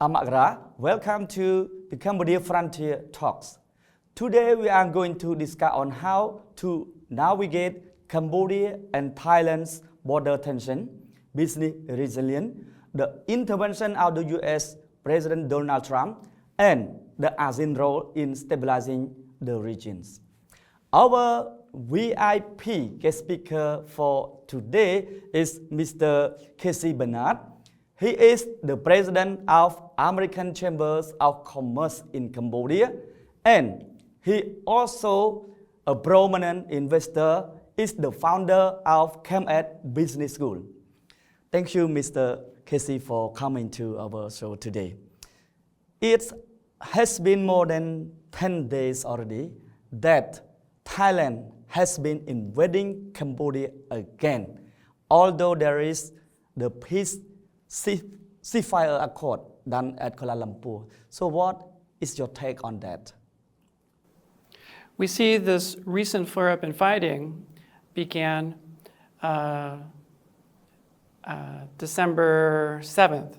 Kunmakara. Welcome to the Cambodia Frontier Talks. Today we are going to discuss on how to navigate Cambodia and Thailand's border tension, business resilience, the intervention of the U.S. President Donald Trump, and the ASEAN role in stabilizing the regions. Our VIP guest speaker for today is Mr. Barnett. He is the president of American Chambers of Commerce in Cambodia, and he also a prominent investor, is the founder of Cambodia Business School. Thank you, Mr. Casey, for coming to our show today. It has been more than 10 days already that Thailand has been invading Cambodia again, although there is the peace ceasefire accord done at Kuala Lumpur. So what is your take on that? We see this recent flare-up in fighting began December 7th.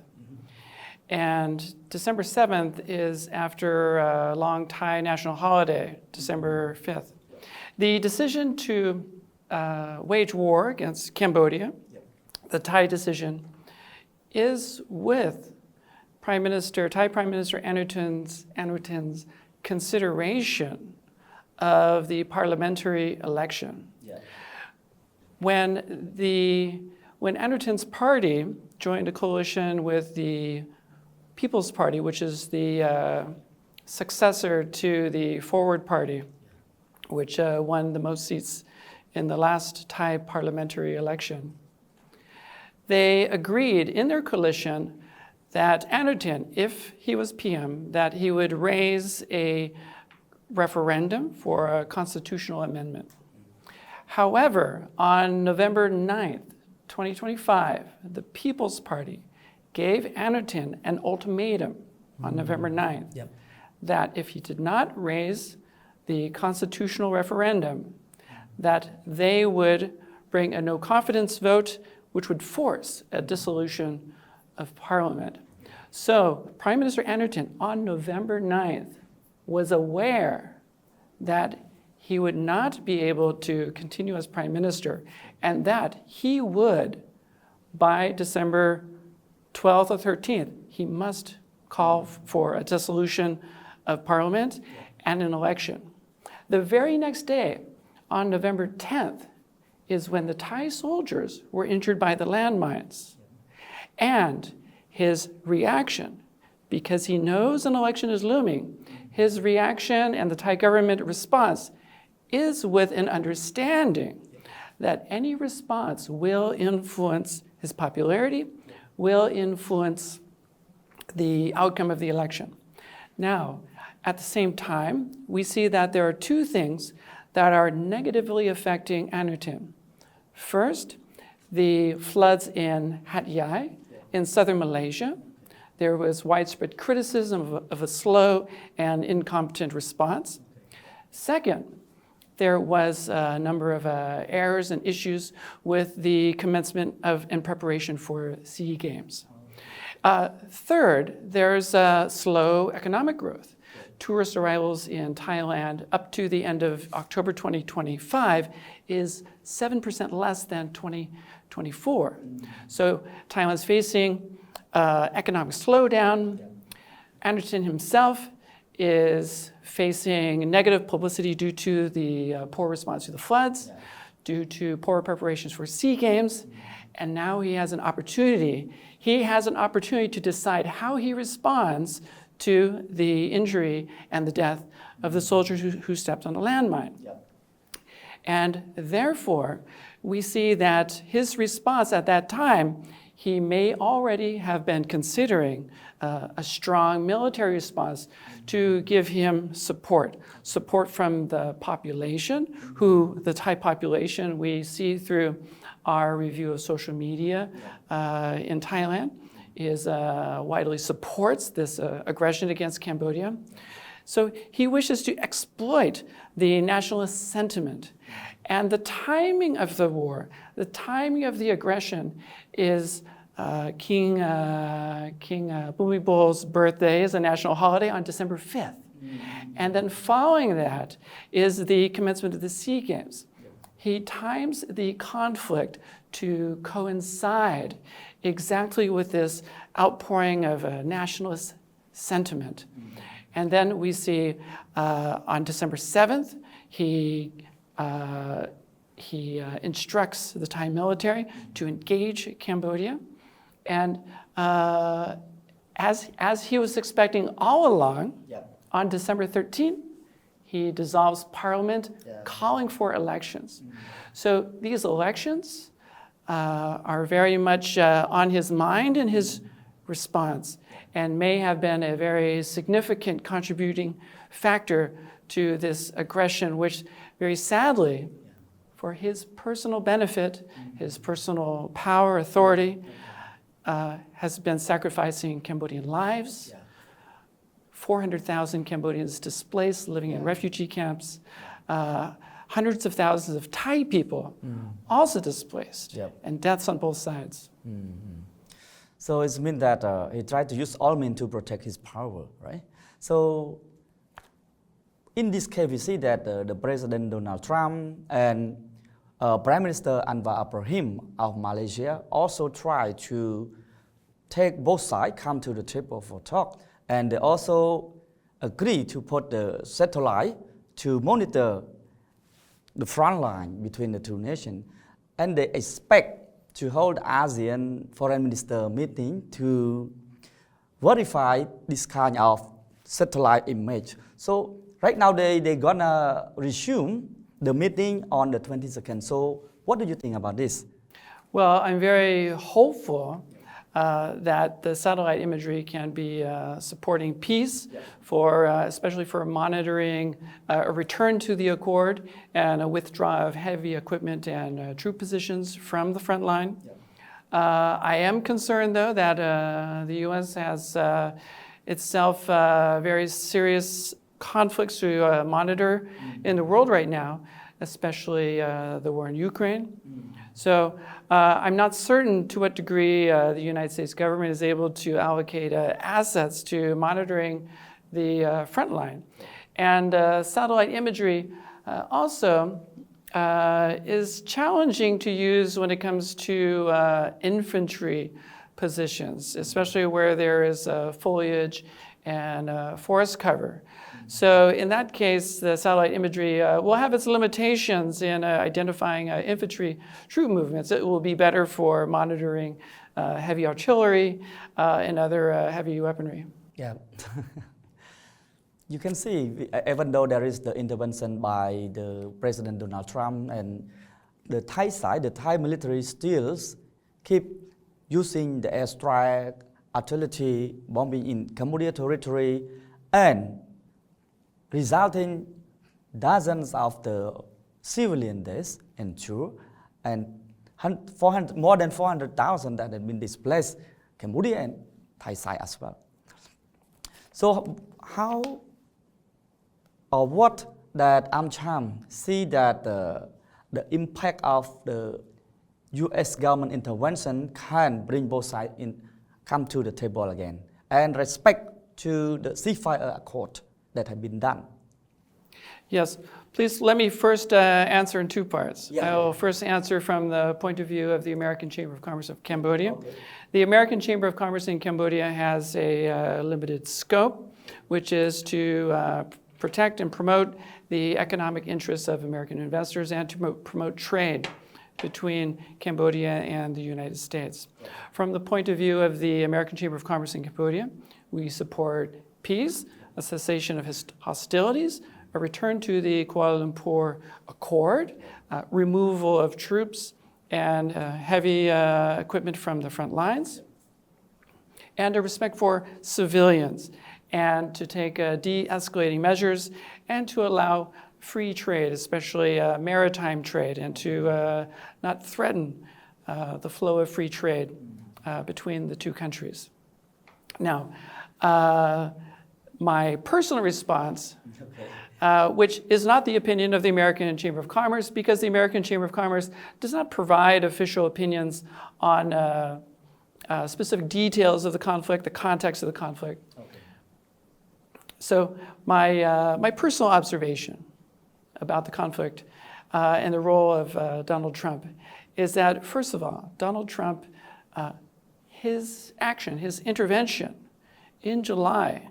And December 7th is after a long Thai national holiday, December 5th. The decision to wage war against Cambodia, the Thai decision, is with Thai Prime Minister Anutin's consideration of the parliamentary election. When Anutin's party joined a coalition with the People's Party, which is the successor to the Forward Party, which won the most seats in the last Thai parliamentary election, they agreed in their coalition that Anutin, if he was PM, that he would raise a referendum for a constitutional amendment. However, on November 9th, 2025, the People's Party gave Anutin an ultimatum on November 9th that if he did not raise the constitutional referendum, that they would bring a no confidence vote, which would force a dissolution of parliament. So Prime Minister Anutin on November 9th was aware that he would not be able to continue as prime minister, and that he would, by December 12th or 13th, he must call for a dissolution of parliament and an election. The very next day, on November 10th, is when the Thai soldiers were injured by the landmines. And his reaction, because he knows an election is looming, his reaction and the Thai government response is with an understanding that any response will influence his popularity, will influence the outcome of the election. Now, at the same time, we see that there are two things that are negatively affecting Anutin. First, the floods in Hat Yai in southern Malaysia. There was widespread criticism of a slow and incompetent response. Second, there was a number of errors and issues with the commencement of and preparation for SEA Games. Third, there's slow economic growth. Tourist arrivals in Thailand up to the end of October 2025 is 7% less than 2024. So Thailand's facing economic slowdown. Anutin himself is facing negative publicity due to the poor response to the floods, due to poor preparations for SEA Games, and now he has an opportunity. He has an opportunity to decide how he responds to the injury and the death of the soldiers who stepped on a landmine. And therefore, we see that his response at that time, he may already have been considering a strong military response to give him support from the population, the Thai population we see through our review of social media in Thailand, is widely supports this aggression against Cambodia. So he wishes to exploit the nationalist sentiment. And the timing of the war, the timing of the aggression is King Bhumibol's birthday is a national holiday on December 5th. And then following that is the commencement of the SEA Games. He times the conflict to coincide exactly with this outpouring of a nationalist sentiment. And then we see on December 7th, he instructs the Thai military to engage Cambodia. And as he was expecting all along, on December 13th, he dissolves parliament, calling for elections. So these elections are very much on his mind and his response, and may have been a very significant contributing factor to this aggression, which very sadly, for his personal benefit, his personal power, authority, has been sacrificing Cambodian lives. 400,000 Cambodians displaced, living in refugee camps. Hundreds of thousands of Thai people also displaced, and deaths on both sides. So it means that he tried to use all means to protect his power, right? So in this case, we see that the President Donald Trump and Prime Minister Anwar Ibrahim of Malaysia also try to take both sides, come to the table for talk, and they also agree to put the satellite to monitor the front line between the two nations. And they expect to hold ASEAN foreign minister meeting to verify this kind of satellite image. So right now they're gonna resume the meeting on the 22nd. So what do you think about this? Well, I'm very hopeful that the satellite imagery can be supporting peace, for especially for monitoring a return to the accord and a withdrawal of heavy equipment and troop positions from the front line. I am concerned, though, that the U.S. has itself very serious conflicts to monitor in the world right now, especially the war in Ukraine. So I'm not certain to what degree the United States government is able to allocate assets to monitoring the front line. And satellite imagery also is challenging to use when it comes to infantry positions, especially where there is foliage and forest cover. So in that case, the satellite imagery will have its limitations in identifying infantry troop movements. It will be better for monitoring heavy artillery and other heavy weaponry. Yeah. You can see, even though there is the intervention by the President Donald Trump and the Thai side, the Thai military still keep using the airstrike, artillery, bombing in Cambodia territory, and resulting dozens of the civilian deaths ensure, and more than 400,000 that have been displaced, Cambodia and Thai side as well. So how or what that AmCham see that the impact of the U.S. government intervention can bring both sides come to the table again and respect to the ceasefire accord that have been done? Yes, please let me first answer in two parts. I will first answer from the point of view of the American Chamber of Commerce of Cambodia. Okay. The American Chamber of Commerce in Cambodia has a limited scope, which is to protect and promote the economic interests of American investors and to promote trade between Cambodia and the United States. From the point of view of the American Chamber of Commerce in Cambodia, we support peace, a cessation of hostilities, a return to the Kuala Lumpur Accord, removal of troops and heavy equipment from the front lines, and a respect for civilians, and to take de-escalating measures and to allow free trade, especially maritime trade, and to not threaten the flow of free trade between the two countries. Now, my personal response, which is not the opinion of the American Chamber of Commerce, because the American Chamber of Commerce does not provide official opinions on specific details of the conflict, the context of the conflict. Okay. So my personal observation about the conflict and the role of Donald Trump is that, first of all, Donald Trump, his action, his intervention in July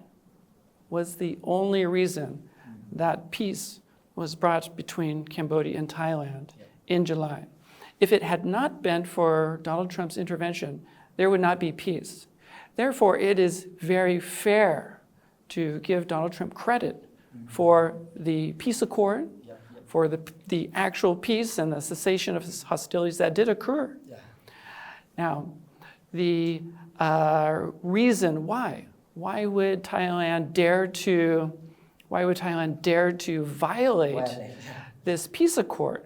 was the only reason that peace was brought between Cambodia and Thailand in July. If it had not been for Donald Trump's intervention, there would not be peace. Therefore, it is very fair to give Donald Trump credit for the peace accord, for the actual peace and the cessation of hostilities that did occur. Now, the reason why would Thailand dare to violate this peace accord?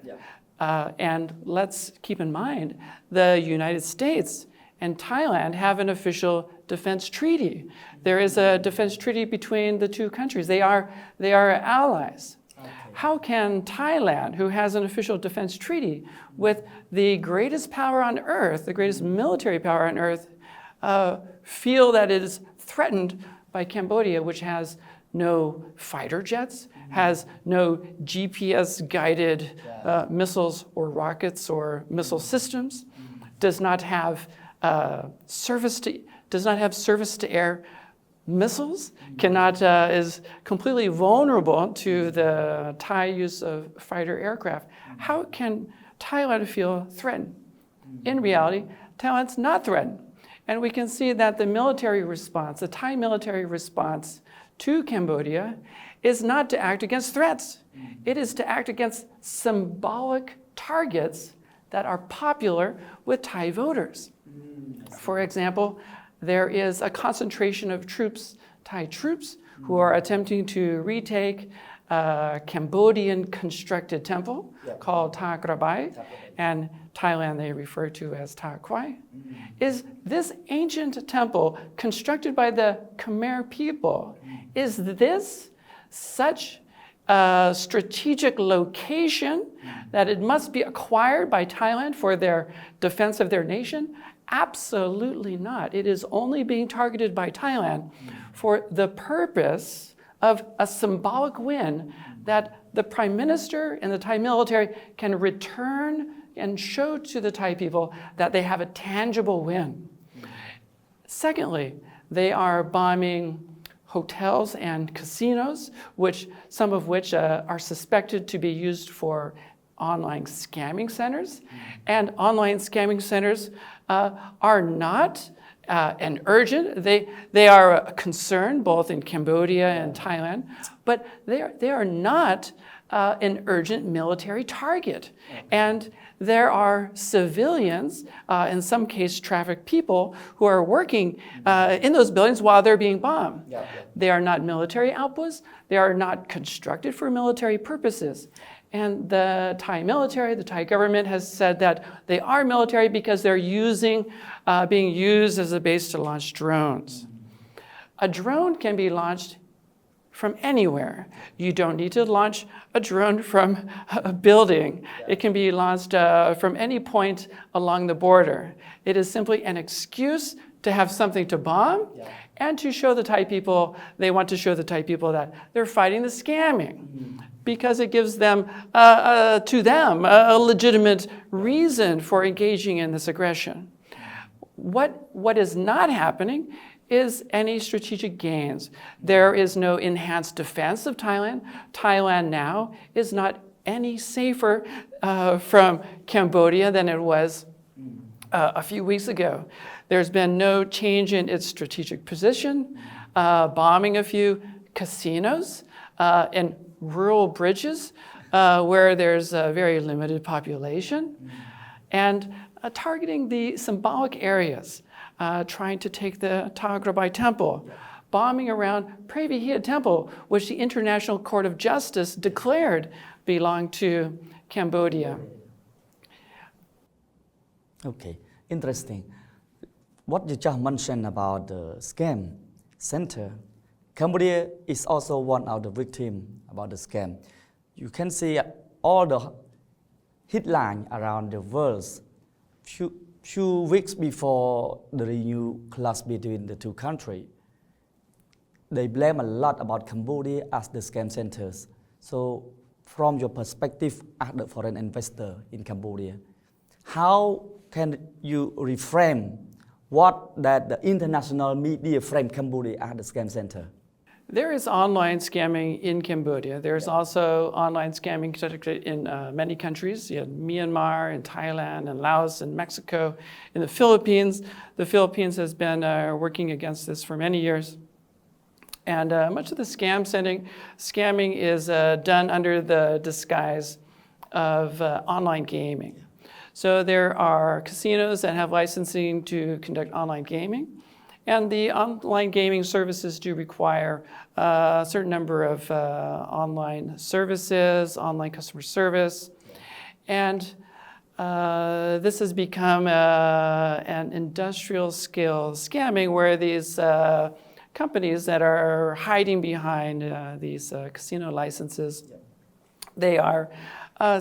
And let's keep in mind, the United States and Thailand have an official defense treaty. There is a defense treaty between the two countries. They are allies. Okay. How can Thailand, who has an official defense treaty with the greatest power on earth, the greatest military power on earth, feel that it is threatened by Cambodia, which has no fighter jets, has no GPS-guided missiles or rockets or missile systems, does not have surface-to-air missiles, is completely vulnerable to the Thai use of fighter aircraft. How can Thailand feel threatened? In reality, Thailand's not threatened. And we can see that the military response, the Thai military response to Cambodia is not to act against threats. It is to act against symbolic targets that are popular with Thai voters. For example, there is a concentration of troops, Thai troops, who are attempting to retake a Cambodian-constructed temple called Ta Krabai, and Thailand they refer to as Ta Kwai. Is this ancient temple constructed by the Khmer people, is this such a strategic location that it must be acquired by Thailand for their defense of their nation? Absolutely not. It is only being targeted by Thailand for the purpose of a symbolic win that the Prime Minister and the Thai military can return and show to the Thai people that they have a tangible win. Secondly, they are bombing hotels and casinos, some of which are suspected to be used for online scamming centers. And online scamming centers are not an urgent, they are a concern both in Cambodia and Thailand, but they are not an urgent military target. And there are civilians, in some cases trafficked people, who are working in those buildings while they're being bombed. They are not military outposts. They are not constructed for military purposes. And the Thai military, the Thai government has said that they are military because they're being used as a base to launch drones. A drone can be launched from anywhere. You don't need to launch a drone from a building. It can be launched from any point along the border. It is simply an excuse to have something to bomb and to show the Thai people, they want to show the Thai people that they're fighting the scamming. Because it gives them, to them, a legitimate reason for engaging in this aggression. What is not happening is any strategic gains. There is no enhanced defense of Thailand. Thailand now is not any safer from Cambodia than it was a few weeks ago. There's been no change in its strategic position, bombing a few casinos and rural bridges where there's a very limited population, and targeting the symbolic areas, trying to take the Ta Krabai temple, bombing around Preah temple, which the International Court of Justice declared belonged to Cambodia. Okay, interesting. What you just mentioned about the scam center, Cambodia is also one of the victims about the scam. You can see all the headlines around the world few weeks before the renewed clash between the two countries, they blame a lot about Cambodia as the scam centers. So from your perspective as the foreign investor in Cambodia, how can you reframe what that the international media frame Cambodia as the scam center? There is online scamming in Cambodia. There's also online scamming conducted in many countries, in Myanmar, in Thailand, in Laos, in Mexico, in the Philippines. The Philippines has been working against this for many years. And much of the scamming is done under the disguise of online gaming. So there are casinos that have licensing to conduct online gaming. And the online gaming services do require a certain number of online services, online customer service. And this has become an industrial scale scamming where these companies that are hiding behind these casino licenses, they are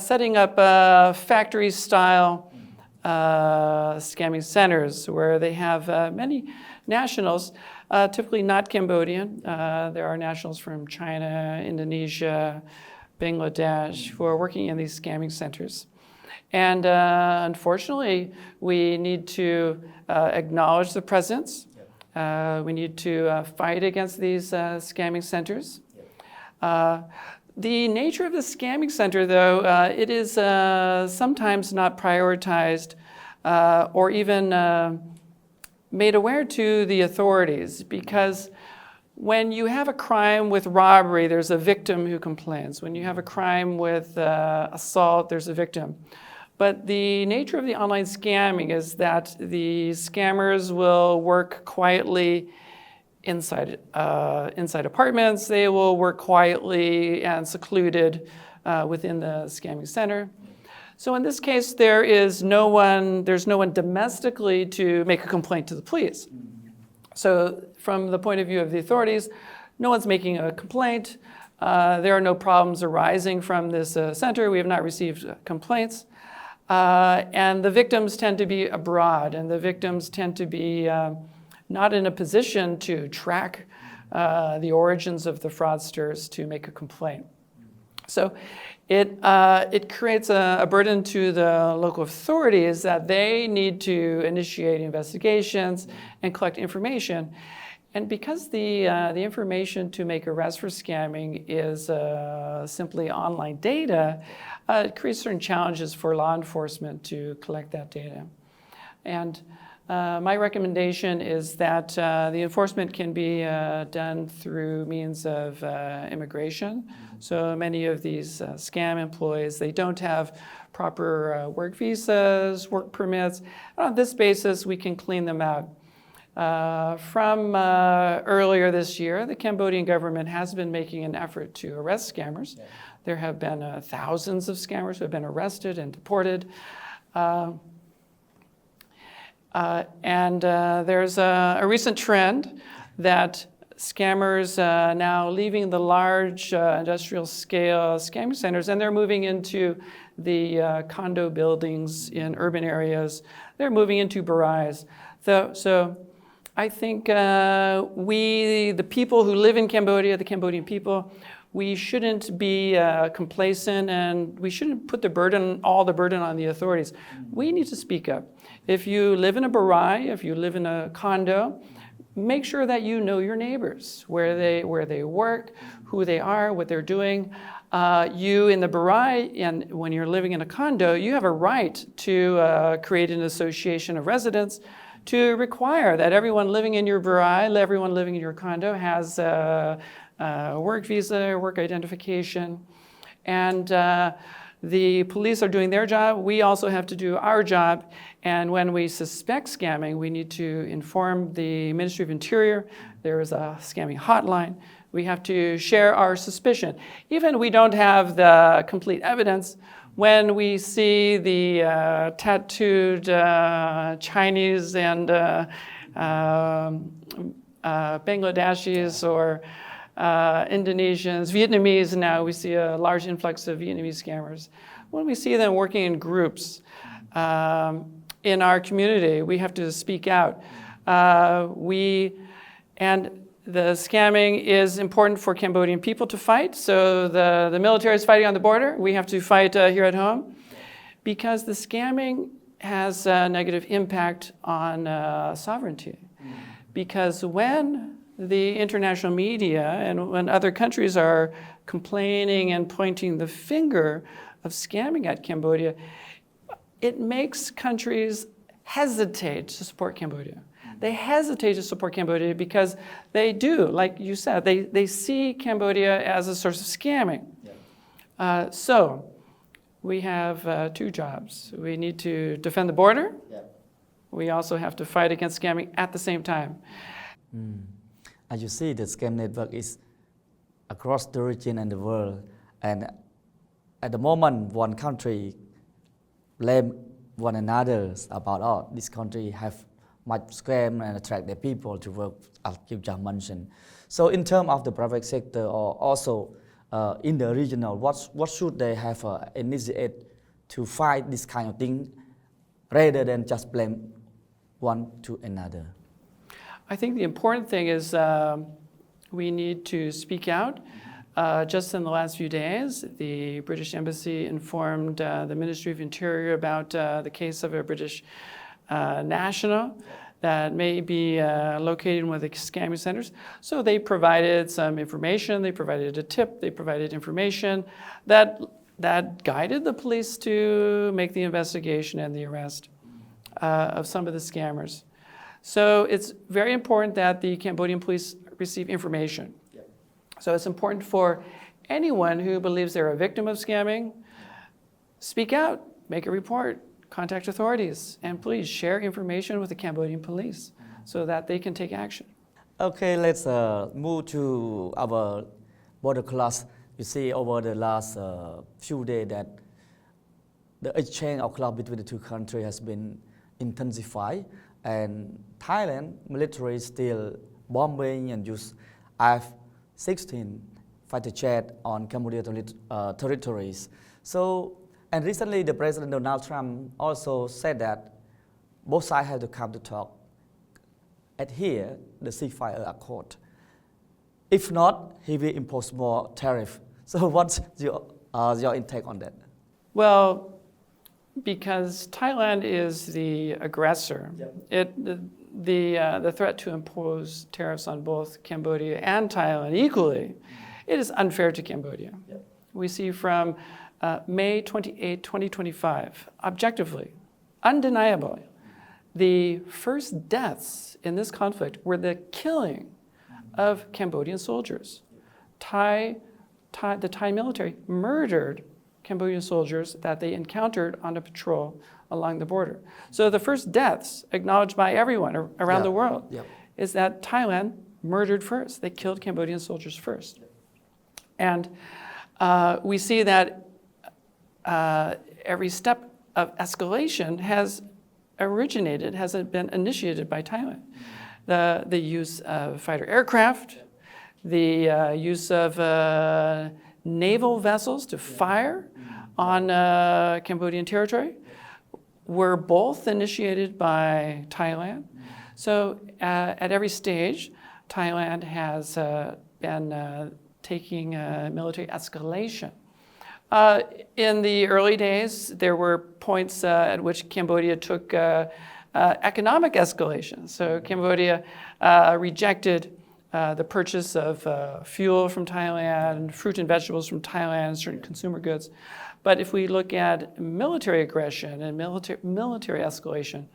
setting up factory-style scamming centers where they have many nationals, typically not Cambodian. There are nationals from China, Indonesia, Bangladesh who are working in these scamming centers. And unfortunately, we need to acknowledge the presence. We need to fight against these scamming centers. The nature of the scamming center, though, it is sometimes not prioritized or even made aware to the authorities, because when you have a crime with robbery, there's a victim who complains. When you have a crime with assault, there's a victim. But the nature of the online scamming is that the scammers will work quietly inside apartments. They will work quietly and secluded within the scamming center. So in this case, there's no one domestically to make a complaint to the police. So from the point of view of the authorities, no one's making a complaint. There are no problems arising from this center. We have not received complaints. And the victims tend to be abroad, and the victims tend to be not in a position to track the origins of the fraudsters to make a complaint. So it creates a burden to the local authorities that they need to initiate investigations and collect information. And because the information to make arrests for scamming is simply online data, it creates certain challenges for law enforcement to collect that data. And my recommendation is that the enforcement can be done through means of immigration. So many of these scam employees, they don't have proper work visas, work permits. And on this basis, we can clean them out. From earlier this year, the Cambodian government has been making an effort to arrest scammers. There have been thousands of scammers who have been arrested and deported. And there's a recent trend that scammers now leaving the large industrial scale scamming centers, and they're moving into the condo buildings in urban areas. They're moving into barais. So I think the people who live in Cambodia, the Cambodian people, we shouldn't be complacent, and we shouldn't put all the burden on the authorities. We need to speak up. If you live in a barai, if you live in a condo, make sure that you know your neighbors, where they work, who they are, what they're doing. You in the barai, and when you're living in a condo, you have a right to create an association of residents to require that everyone living in your barai, everyone living in your condo has a work visa, work identification. And the police are doing their job. We also have to do our job. And when we suspect scamming, we need to inform the Ministry of Interior. There is a scamming hotline. We have to share our suspicion. Even we don't have the complete evidence, when we see the tattooed Chinese and Bangladeshis or Indonesians, Vietnamese now, we see a large influx of Vietnamese scammers. When we see them working in groups, in our community. We have to speak out. And the scamming is important for Cambodian people to fight. So the military is fighting on the border. We have to fight here at home because the scamming has a negative impact on sovereignty. Because when the international media and when other countries are complaining and pointing the finger of scamming at Cambodia, it makes countries hesitate to support Cambodia. They hesitate to support Cambodia because they do, like you said, they see Cambodia as a source of scamming. Yeah. So we have two jobs. We need to defend the border. Yeah. We also have to fight against scamming at the same time. As you see, the scam network is across the region and the world. And at the moment, one country blame one another about, oh, this country have much scam and attract their people to work, as you just mentioned. So in terms of the private sector or also in the regional, what should they have initiate to fight this kind of thing rather than just blame one to another? I think the important thing is we need to speak out. Just in the last few days, the British Embassy informed the Ministry of Interior about the case of a British national that may be located in one of the scamming centers. So they provided some information, they provided a tip, they provided information that guided the police to make the investigation and the arrest of some of the scammers. So it's very important that the Cambodian police receive information. So it's important for anyone who believes they're a victim of scamming, speak out, make a report, contact authorities, and please share information with the Cambodian police so that they can take action. Okay, let's move to our border class. You see over the last few days that the exchange of cloud between the two countries has been intensified, and Thailand military still bombing and use F-16 fighter jet on Cambodia territories. So, and recently the President Donald Trump also said that both sides have to come to talk, adhere the ceasefire accord. If not, he will impose more tariff. So what's your intake on that? Well, because Thailand is the aggressor, the threat to impose tariffs on both Cambodia and Thailand equally, it is unfair to Cambodia. Yep. We see from May 28, 2025, objectively, undeniably, the first deaths in this conflict were the killing of Cambodian soldiers. The Thai military murdered Cambodian soldiers that they encountered on a patrol along the border. So the first deaths acknowledged by everyone around the world is that Thailand murdered first. They killed Cambodian soldiers first. And we see that every step of escalation has been initiated by Thailand. The use of fighter aircraft, the use of naval vessels to fire on Cambodian territory were both initiated by Thailand. So at every stage, Thailand has been taking military escalation. In the early days, there were points at which Cambodia took economic escalation. So Cambodia rejected the purchase of fuel from Thailand, fruit and vegetables from Thailand, certain consumer goods. But if we look at military aggression and military escalation,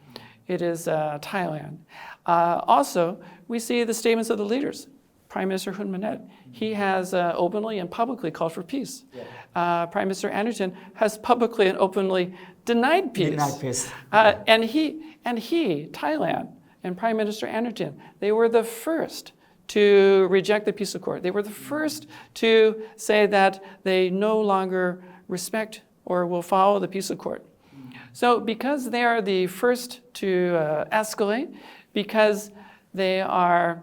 it is Thailand. Also, we see the statements of the leaders. Prime Minister Barnett, he has openly and publicly called for peace. Prime Minister Anderton has publicly and openly denied peace. And he, Thailand, and Prime Minister Anderton, they were the first to reject the peace accord. They were the first to say that they no longer respect or will follow the peace accord. So because they are the first to escalate, because they are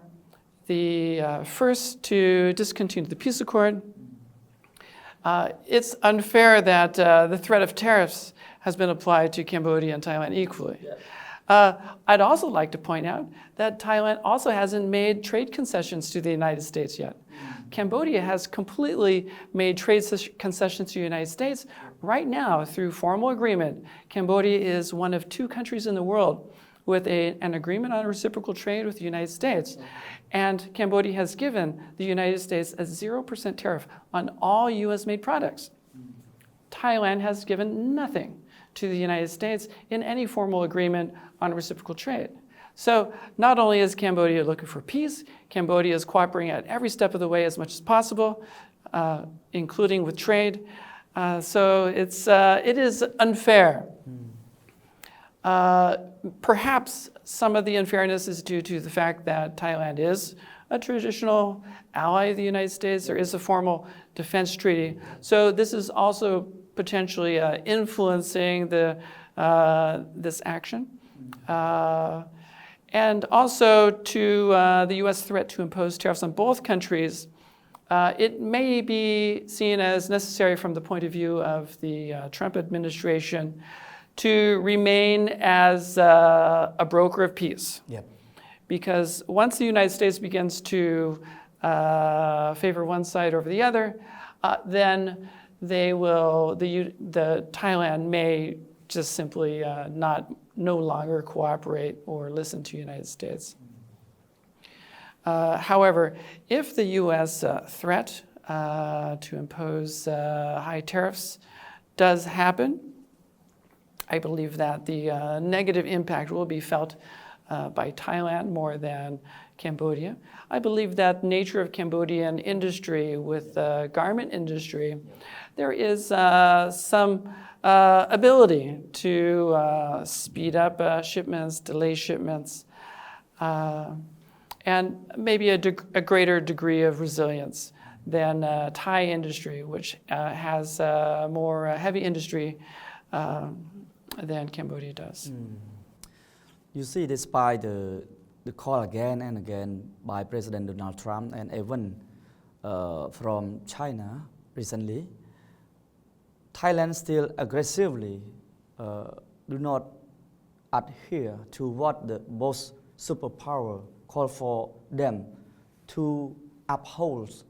the first to discontinue the peace accord, it's unfair that the threat of tariffs has been applied to Cambodia and Thailand equally. I'd also like to point out that Thailand also hasn't made trade concessions to the United States yet. Cambodia has completely made trade concessions to the United States. Right now, through formal agreement, Cambodia is one of 2 countries in the world with an agreement on reciprocal trade with the United States. And Cambodia has given the United States a 0% tariff on all US-made products. Thailand has given nothing to the United States in any formal agreement on reciprocal trade. So not only is Cambodia looking for peace, Cambodia is cooperating at every step of the way as much as possible, including with trade. So it is unfair. Perhaps some of the unfairness is due to the fact that Thailand is a traditional ally of the United States. There is a formal defense treaty. So this is also potentially influencing this action. And also to the U.S. threat to impose tariffs on both countries, it may be seen as necessary from the point of view of the Trump administration to remain as a broker of peace. Yep. Because once the United States begins to favor one side over the other, then the Thailand may just simply no longer cooperate or listen to the United States. However, if the U.S. threat to impose high tariffs does happen, I believe that the negative impact will be felt by Thailand more than Cambodia. I believe that nature of Cambodian industry with the garment industry, there is some ability to speed up shipments, delay shipments, and maybe a greater degree of resilience than Thai industry, which has more heavy industry than Cambodia does. You see, despite the call again and again by President Donald Trump and even from China recently, Thailand still aggressively do not adhere to what the both superpower call for them to uphold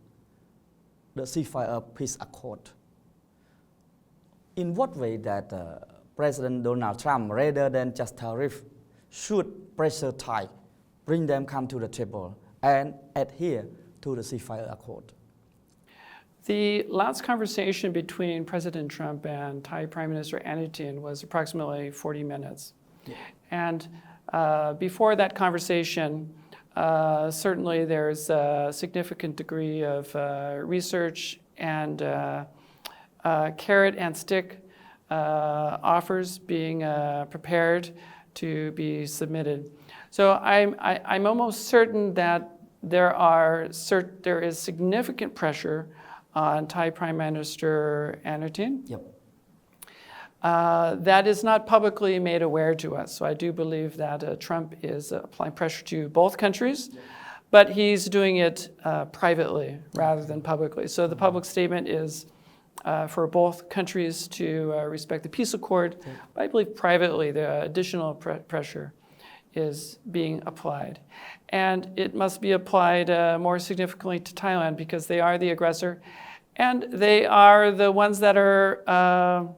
the ceasefire peace accord. In what way that President Donald Trump, rather than just tariff, should pressure Thai, bring them come to the table and adhere to the ceasefire accord? The last conversation between President Trump and Thai Prime Minister Anutin was approximately 40 minutes. Yeah. And before that conversation, certainly there's a significant degree of research and carrot and stick offers being prepared to be submitted. So I'm almost certain that there is significant pressure on Thai Prime Minister Anutin. Yep. That is not publicly made aware to us. So I do believe that Trump is applying pressure to both countries, but he's doing it privately rather than publicly. So the public statement is for both countries to respect the peace accord. But I believe privately the additional pressure is being applied. And it must be applied more significantly to Thailand because they are the aggressor and they are the ones that are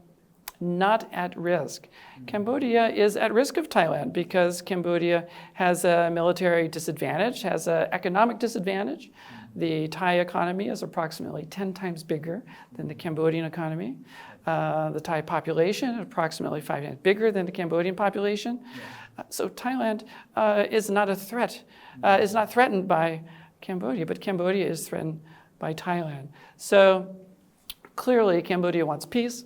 not at risk. Cambodia is at risk of Thailand because Cambodia has a military disadvantage, has an economic disadvantage. The Thai economy is approximately 10 times bigger than the Cambodian economy. The Thai population is approximately 5 times bigger than the Cambodian population. So Thailand is not a threat, is not threatened by Cambodia, but Cambodia is threatened by Thailand. So clearly Cambodia wants peace,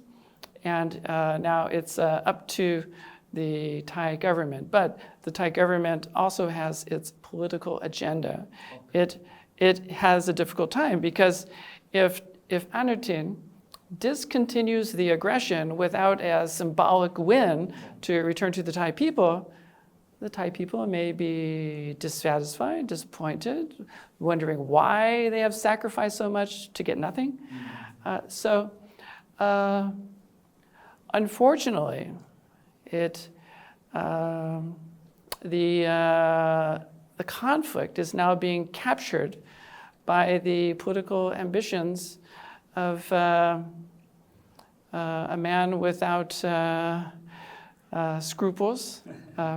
and now it's up to the Thai government. But the Thai government also has its political agenda. It has a difficult time because if Anutin discontinues the aggression without a symbolic win to return to the Thai people may be dissatisfied, disappointed, wondering why they have sacrificed so much to get nothing. So unfortunately, the conflict is now being captured by the political ambitions of a man without scruples,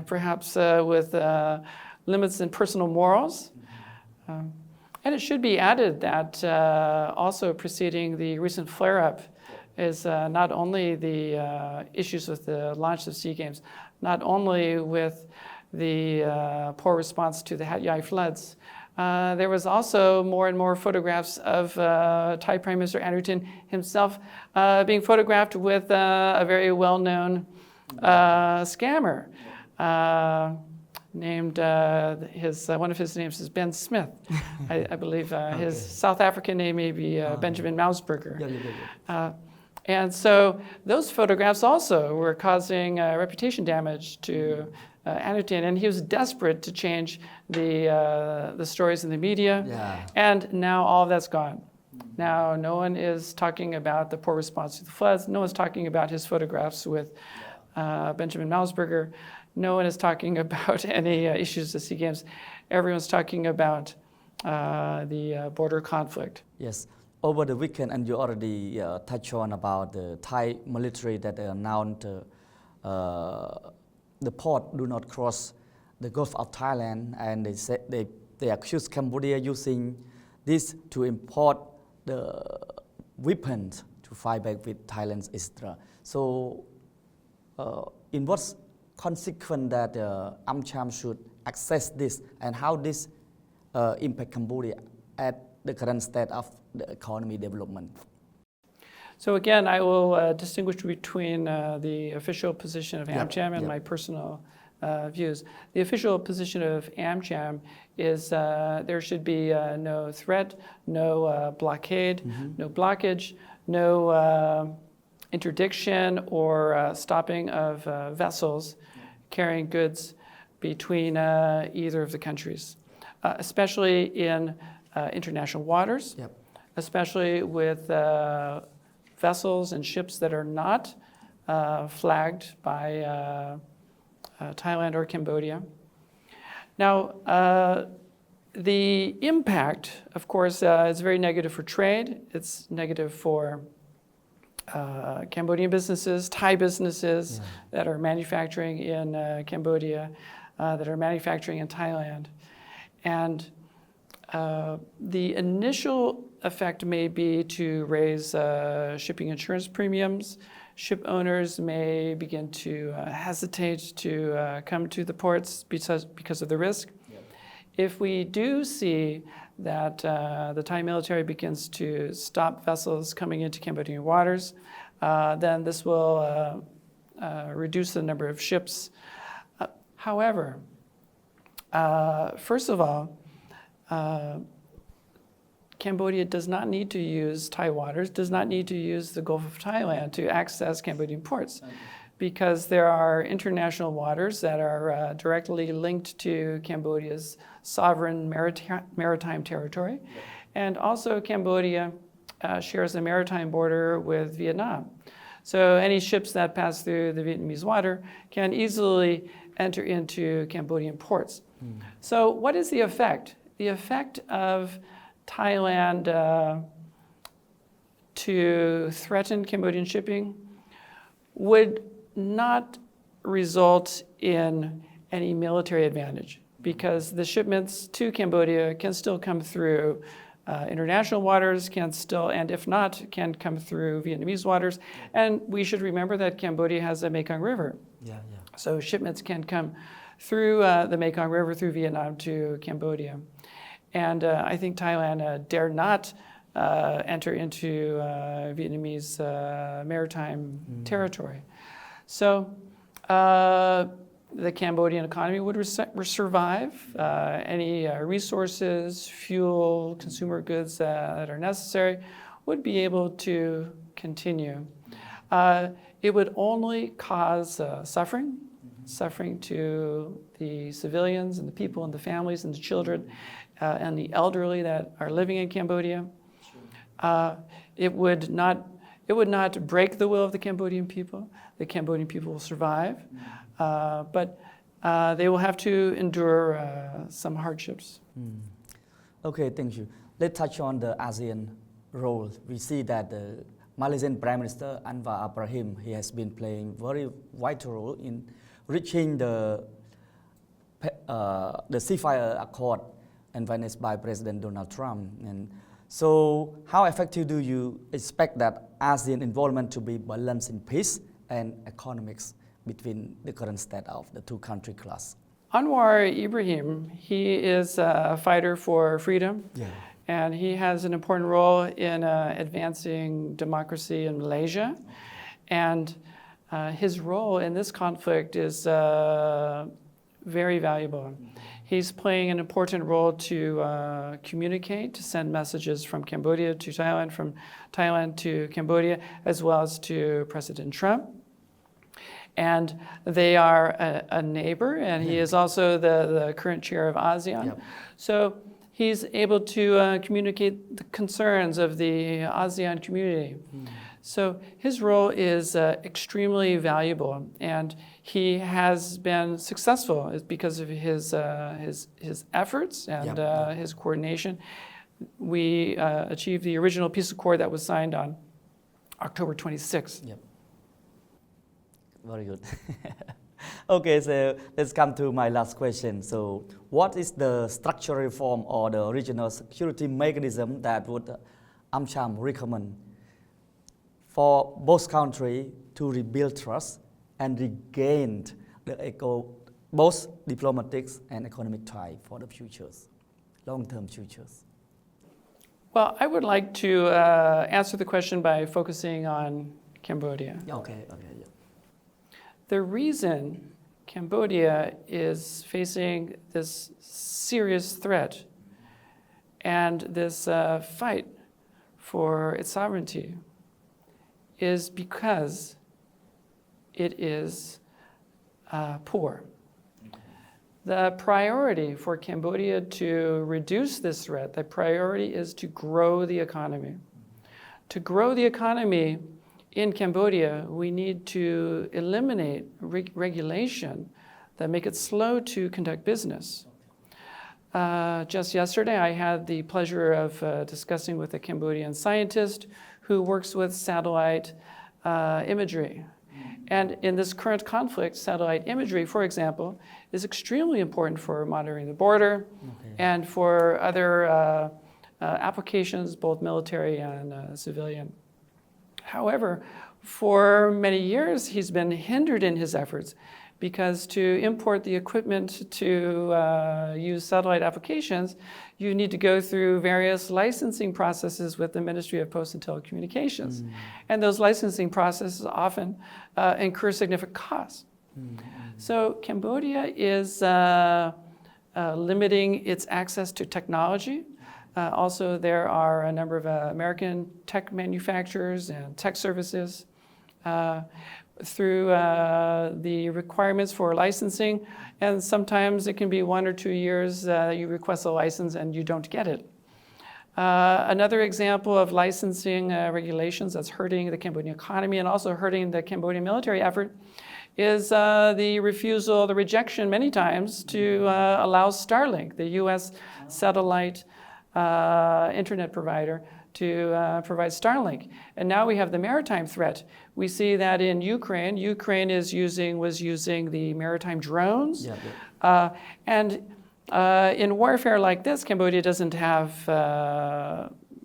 perhaps with limits in personal morals. And it should be added that also preceding the recent flare-up is not only the issues with the launch of SEA Games, not only with the poor response to the Hat Yai floods. There was also more and more photographs of Thai Prime Minister Anderton himself being photographed with a very well-known scammer named, one of his names is Ben Smith. I believe his South African name may be Benjamin Mausberger. And so those photographs also were causing reputation damage to Anderton, and he was desperate to change the stories in the media. Yeah. And now all of that's gone. Now no one is talking about the poor response to the floods. No one's talking about his photographs with Benjamin Mausberger. No one is talking about any issues at SEA Games. Everyone's talking about the border conflict. Yes. Over the weekend, and you already touched on about the Thai military that announced the port do not cross the Gulf of Thailand, and they said they accused Cambodia using this to import the weapons to fight back with Thailand's Istra. So, in what consequence that AmCham should access this, and how this impact Cambodia at the current state of the economy development? So again, I will distinguish between the official position of AmCham and my personal views. The official position of AmCham is there should be no threat, no blockade, no blockage, no interdiction or stopping of vessels carrying goods between either of the countries, especially in international waters, especially with vessels and ships that are not flagged by Thailand or Cambodia. Now, the impact, of course, is very negative for trade. It's negative for Cambodian businesses, Thai businesses that are manufacturing in Cambodia, that are manufacturing in Thailand. And the initial effect may be to raise shipping insurance premiums. Ship owners may begin to hesitate to come to the ports because of the risk. If we do see that the Thai military begins to stop vessels coming into Cambodian waters, then this will reduce the number of ships. However, first of all, Cambodia does not need to use Thai waters, does not need to use the Gulf of Thailand to access Cambodian ports, because there are international waters that are directly linked to Cambodia's sovereign maritime territory. And also Cambodia shares a maritime border with Vietnam. So any ships that pass through the Vietnamese water can easily enter into Cambodian ports. So what is the effect? The effect of Thailand to threaten Cambodian shipping would not result in any military advantage, because the shipments to Cambodia can still come through international waters, can still, and if not, can come through Vietnamese waters. And we should remember that Cambodia has a Mekong River. So shipments can come through the Mekong River, through Vietnam to Cambodia. And I think Thailand dare not enter into Vietnamese maritime territory. So the Cambodian economy would survive. Any resources, fuel, consumer goods that are necessary would be able to continue. It would only cause suffering to the civilians and the people and the families and the children and the elderly that are living in Cambodia. It would It would not break the will of the Cambodian people. The Cambodian people will survive, but they will have to endure some hardships. Okay, thank you. Let's touch on the ASEAN role. We see that the Malaysian Prime Minister Anwar Ibrahim, he has been playing very vital role in reaching the ceasefire accord advanced by President Donald Trump. And so, how effective do you expect that ASEAN involvement to be balanced in peace and economics between the current state of the two country class? Anwar Ibrahim, he is a fighter for freedom. Yeah. And he has an important role in advancing democracy in Malaysia. And his role in this conflict is very valuable. He's playing an important role to communicate, to send messages from Cambodia to Thailand, from Thailand to Cambodia, as well as to President Trump. And they are a neighbor, and he is also the current chair of ASEAN. Yep. So he's able to communicate the concerns of the ASEAN community. So his role is extremely valuable, and he has been successful because of his efforts and his coordination. We achieved the original peace accord that was signed on October 26th. Yep. Very good. Okay, so let's come to my last question. So, what is the structural reform or the regional security mechanism that would AmCham recommend for both countries to rebuild trust and regain both diplomatic and economic ties for the futures, long-term futures? Well, I would like to answer the question by focusing on Cambodia. Okay. Yeah. The reason Cambodia is facing this serious threat and this fight for its sovereignty is because it is poor. The priority for Cambodia to reduce this threat, the priority is to grow the economy. To grow the economy in Cambodia, we need to eliminate regulation that make it slow to conduct business. Just yesterday, I had the pleasure of discussing with a Cambodian scientist who works with satellite imagery. And in this current conflict, satellite imagery, for example, is extremely important for monitoring the border and for other applications, both military and civilian. However, for many years, he's been hindered in his efforts because to import the equipment to use satellite applications, you need to go through various licensing processes with the Ministry of Posts and Telecommunications. And those licensing processes often incur significant costs. So Cambodia is limiting its access to technology. Also, there are a number of American tech manufacturers and tech services. Through the requirements for licensing, and sometimes it can be 1 or 2 years you request a license and you don't get it. Another example of licensing regulations that's hurting the Cambodian economy and also hurting the Cambodian military effort is the refusal, the rejection many times to allow Starlink, the US satellite internet provider, to provide Starlink. And now we have the maritime threat. We see that in Ukraine. Ukraine was using the maritime drones. And in warfare like this, Cambodia doesn't have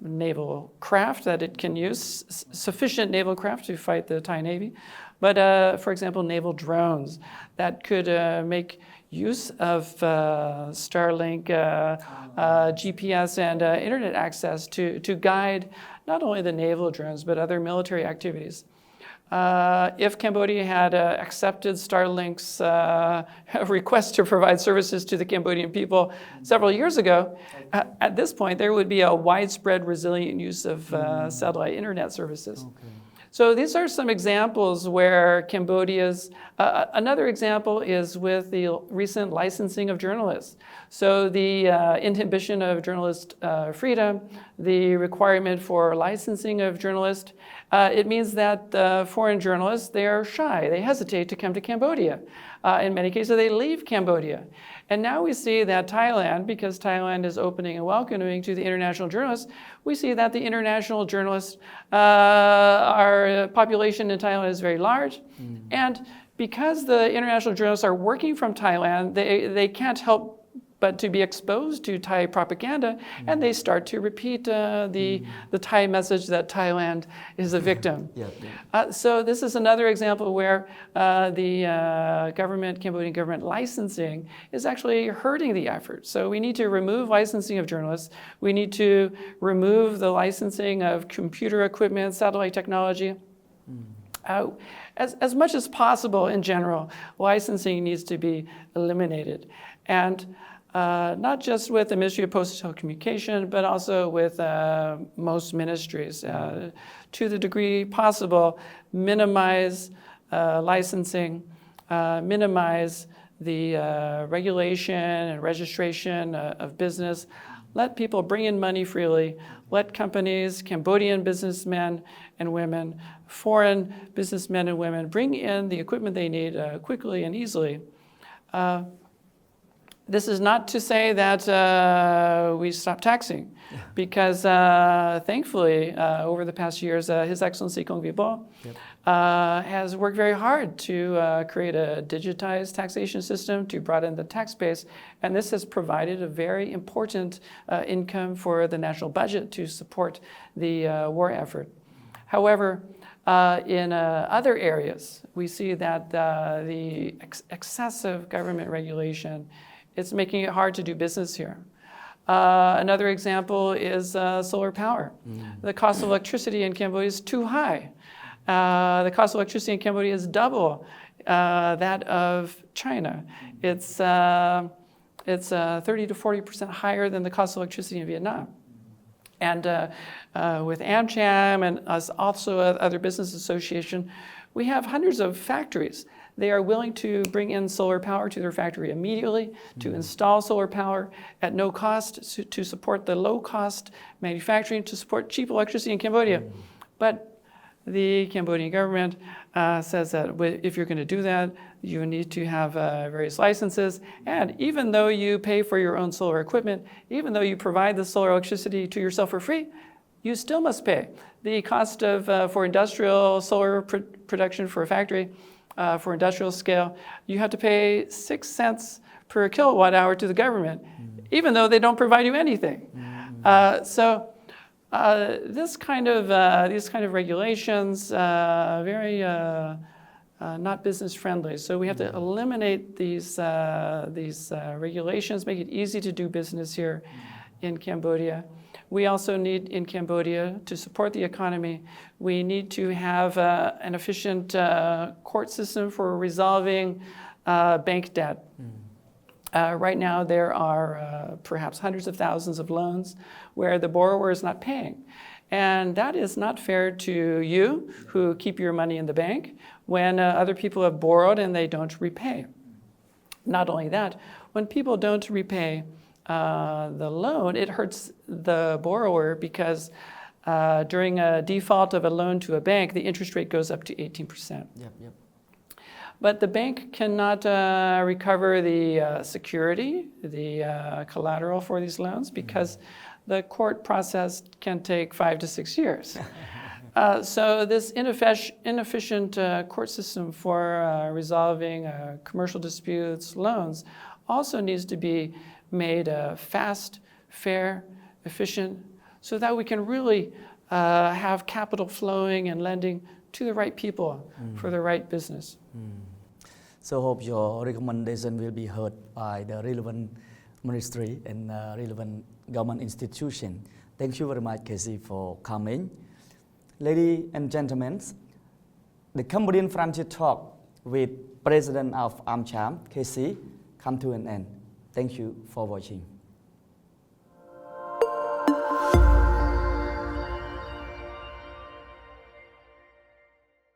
naval craft that it can use, sufficient naval craft to fight the Thai Navy. But for example, naval drones that could make use of Starlink, GPS, and internet access to guide not only the naval drones, but other military activities. If Cambodia had accepted Starlink's request to provide services to the Cambodian people several years ago, at this point there would be a widespread resilient use of satellite internet services. So these are some examples where Cambodia's, another example is with the recent licensing of journalists. So the inhibition of journalist freedom, the requirement for licensing of journalists, it means that foreign journalists, they are shy, they hesitate to come to Cambodia. In many cases, they leave Cambodia. And now we see that Thailand, because Thailand is opening and welcoming to the international journalists, we see that the international journalists, our population in Thailand is very large. And because the international journalists are working from Thailand, they can't help but to be exposed to Thai propaganda, and they start to repeat the Thai message that Thailand is a victim. So this is another example where the Cambodian government licensing is actually hurting the effort. So we need to remove licensing of journalists. We need to remove the licensing of computer equipment, satellite technology. As much as possible in general, licensing needs to be eliminated. And not just with the Ministry of Postal Communication, but also with most ministries. To the degree possible, minimize licensing, minimize the regulation and registration of business. Let people bring in money freely. Let companies, Cambodian businessmen and women, foreign businessmen and women, bring in the equipment they need quickly and easily. This is not to say that we stop taxing, because thankfully, over the past years, His Excellency Kong Vibo has worked very hard to create a digitized taxation system to broaden the tax base, and this has provided a very important income for the national budget to support the war effort. However, in other areas, we see that the excessive government regulation, it's making it hard to do business here. Another example is solar power. The cost of electricity in Cambodia is too high. The cost of electricity in Cambodia is double that of China. It's 30 to 40% higher than the cost of electricity in Vietnam. And with AmCham and us also other business association, we have hundreds of factories. They are willing to bring in solar power to their factory immediately, to install solar power at no cost, to support the low-cost manufacturing, to support cheap electricity in Cambodia. But the Cambodian government says that if you're going to do that, you need to have various licenses. And even though you pay for your own solar equipment, even though you provide the solar electricity to yourself for free, you still must pay. The cost of for industrial solar production for a factory, for industrial scale, you have to pay 6 cents per kilowatt hour to the government, even though they don't provide you anything. So these kind of regulations, very not business friendly. So we have to eliminate these regulations, make it easy to do business here in Cambodia. We also need in Cambodia to support the economy. We need to have an efficient court system for resolving bank debt. Right now there are perhaps hundreds of thousands of loans where the borrower is not paying. And that is not fair to you who keep your money in the bank when other people have borrowed and they don't repay. Not only that, when people don't repay the loan, it hurts the borrower because during a default of a loan to a bank, the interest rate goes up to 18%. But the bank cannot recover the security, the collateral for these loans, because the court process can take 5 to 6 years. So this inefficient court system for resolving commercial disputes, loans, also needs to be made fast, fair, efficient, so that we can really have capital flowing and lending to the right people for the right business. So hope your recommendation will be heard by the relevant ministry and relevant government institution. Thank you very much, Casey, for coming. Ladies and gentlemen, the Cambodian frontier talk with President of AmCham, Casey, come to an end. Thank you for watching.